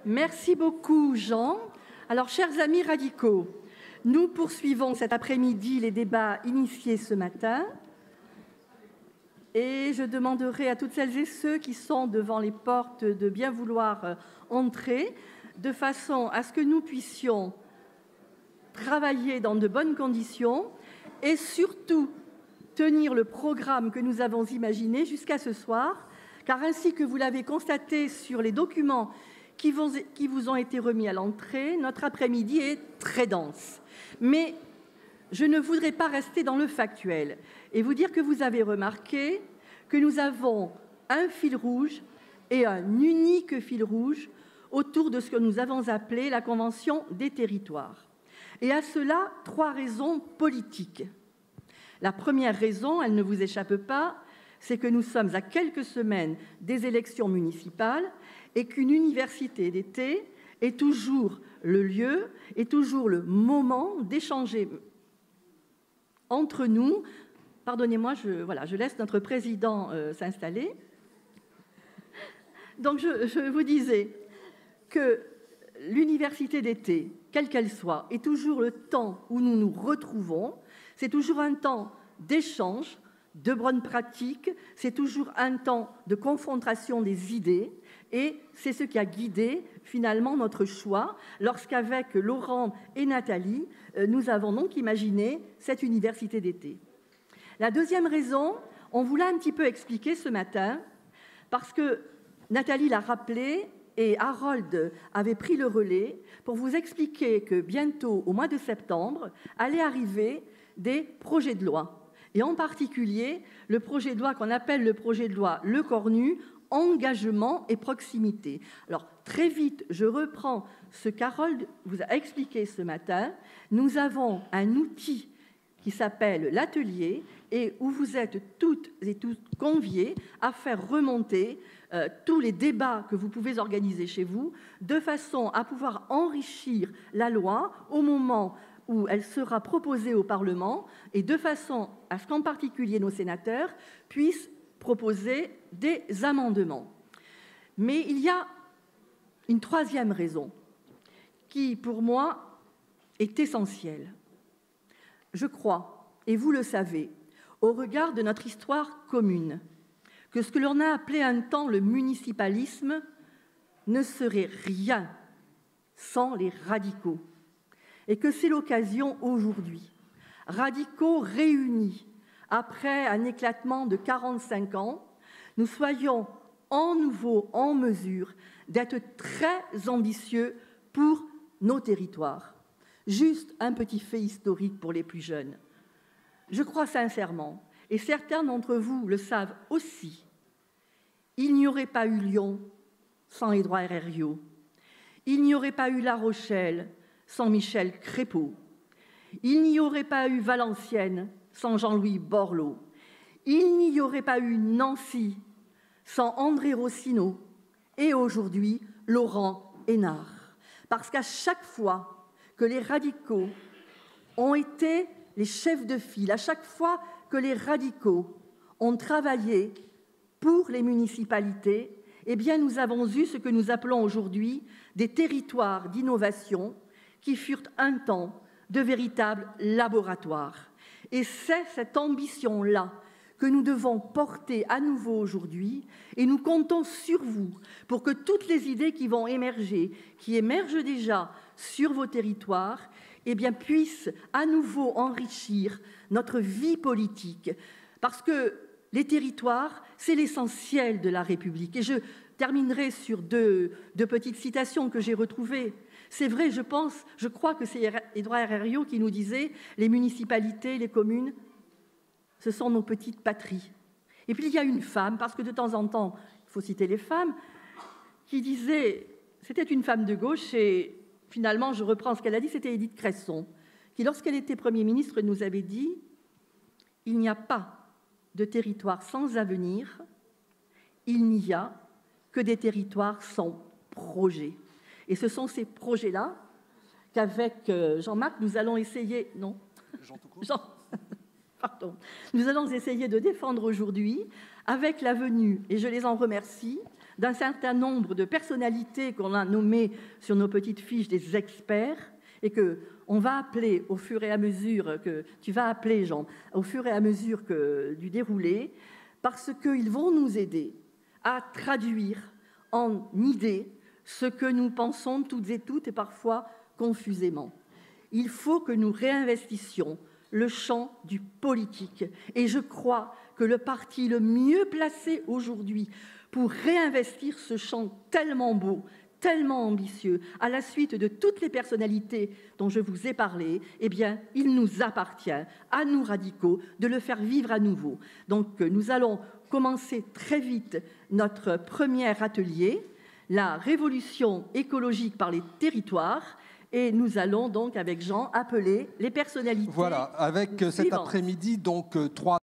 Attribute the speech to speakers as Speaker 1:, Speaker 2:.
Speaker 1: Merci beaucoup, Jean. Alors, chers amis radicaux, nous poursuivons cet après-midi les débats initiés ce matin. Et je demanderai à toutes celles et ceux qui sont devant les portes de bien vouloir entrer, de façon à ce que nous puissions travailler dans de bonnes conditions et surtout tenir le programme que nous avons imaginé jusqu'à ce soir, car ainsi que vous l'avez constaté sur les documents qui vous ont été remis à l'entrée, notre après-midi est très dense. Mais je ne voudrais pas rester dans le factuel et vous dire que vous avez remarqué que nous avons un fil rouge et un unique fil rouge autour de ce que nous avons appelé la Convention des territoires. Et à cela, 3 raisons politiques. La première raison, elle ne vous échappe pas, c'est que nous sommes à quelques semaines des élections municipales et qu'une université d'été est toujours le lieu, est toujours le moment d'échanger entre nous. Pardonnez-moi, je laisse notre président s'installer. Donc, je vous disais que l'université d'été, quelle qu'elle soit, est toujours le temps où nous nous retrouvons. C'est toujours un temps d'échange, de bonnes pratiques, c'est toujours un temps de confrontation des idées et c'est ce qui a guidé finalement notre choix lorsqu'avec Laurent et Nathalie, nous avons donc imaginé cette université d'été. La deuxième raison, on vous l'a un petit peu expliqué ce matin parce que Nathalie l'a rappelé et Harold avait pris le relais pour vous expliquer que bientôt, au mois de septembre, allaient arriver des projets de loi. Et en particulier, le projet de loi qu'on appelle le projet de loi Le Cornu, engagement et proximité. Alors, très vite, je reprends ce qu'Harold vous a expliqué ce matin. Nous avons un outil qui s'appelle l'atelier et où vous êtes toutes et tous conviés à faire remonter tous les débats que vous pouvez organiser chez vous, de façon à pouvoir enrichir la loi au moment où elle sera proposée au Parlement et de façon à ce qu'en particulier nos sénateurs puissent proposer des amendements. Mais il y a une troisième raison qui, pour moi, est essentielle. Je crois, et vous le savez, au regard de notre histoire commune, que ce que l'on a appelé un temps le municipalisme ne serait rien sans les radicaux. Et que c'est l'occasion aujourd'hui, radicaux réunis après un éclatement de 45 ans, nous soyons en nouveau en mesure d'être très ambitieux pour nos territoires. Juste un petit fait historique pour les plus jeunes. Je crois sincèrement, et certains d'entre vous le savent aussi, il n'y aurait pas eu Lyon sans Édouard Herriot. Il n'y aurait pas eu La Rochelle sans Michel Crépeau. Il n'y aurait pas eu Valenciennes sans Jean-Louis Borloo. Il n'y aurait pas eu Nancy sans André Rossineau et aujourd'hui Laurent Hénart. Parce qu'à chaque fois que les radicaux ont été les chefs de file, à chaque fois que les radicaux ont travaillé pour les municipalités, eh bien, nous avons eu ce que nous appelons aujourd'hui des territoires d'innovation qui furent un temps de véritables laboratoires. Et c'est cette ambition-là que nous devons porter à nouveau aujourd'hui et nous comptons sur vous pour que toutes les idées qui vont émerger, qui émergent déjà sur vos territoires, eh bien, puissent à nouveau enrichir notre vie politique. Parce que les territoires, c'est l'essentiel de la République. Et je terminerai sur deux petites citations que j'ai retrouvées. C'est vrai, je crois que c'est Édouard Herriot qui nous disait « Les municipalités, les communes, ce sont nos petites patries ». Et puis il y a une femme, parce que de temps en temps, il faut citer les femmes, qui disait, c'était une femme de gauche, et finalement je reprends ce qu'elle a dit, c'était Édith Cresson, qui lorsqu'elle était Premier ministre nous avait dit « Il n'y a pas de territoire sans avenir, il n'y a que des territoires sans projet ». Et ce sont ces projets-là qu'avec Jean-Marc, nous allons essayer... Non Jean, nous allons essayer de défendre aujourd'hui avec la venue, et je les en remercie, d'un certain nombre de personnalités qu'on a nommées sur nos petites fiches des experts et qu'on va appeler au fur et à mesure que tu vas appeler, Jean, au fur et à mesure du déroulé, parce qu'ils vont nous aider à traduire en idées ce que nous pensons toutes et parfois confusément. Il faut que nous réinvestissions le champ du politique. Et je crois que le parti le mieux placé aujourd'hui pour réinvestir ce champ tellement beau, tellement ambitieux, à la suite de toutes les personnalités dont je vous ai parlé, eh bien, il nous appartient, à nous radicaux, de le faire vivre à nouveau. Donc, nous allons commencer très vite notre premier atelier, la révolution écologique par les territoires, et nous allons donc, avec Jean, appeler les personnalités.
Speaker 2: Voilà, avec cet après-midi, donc 3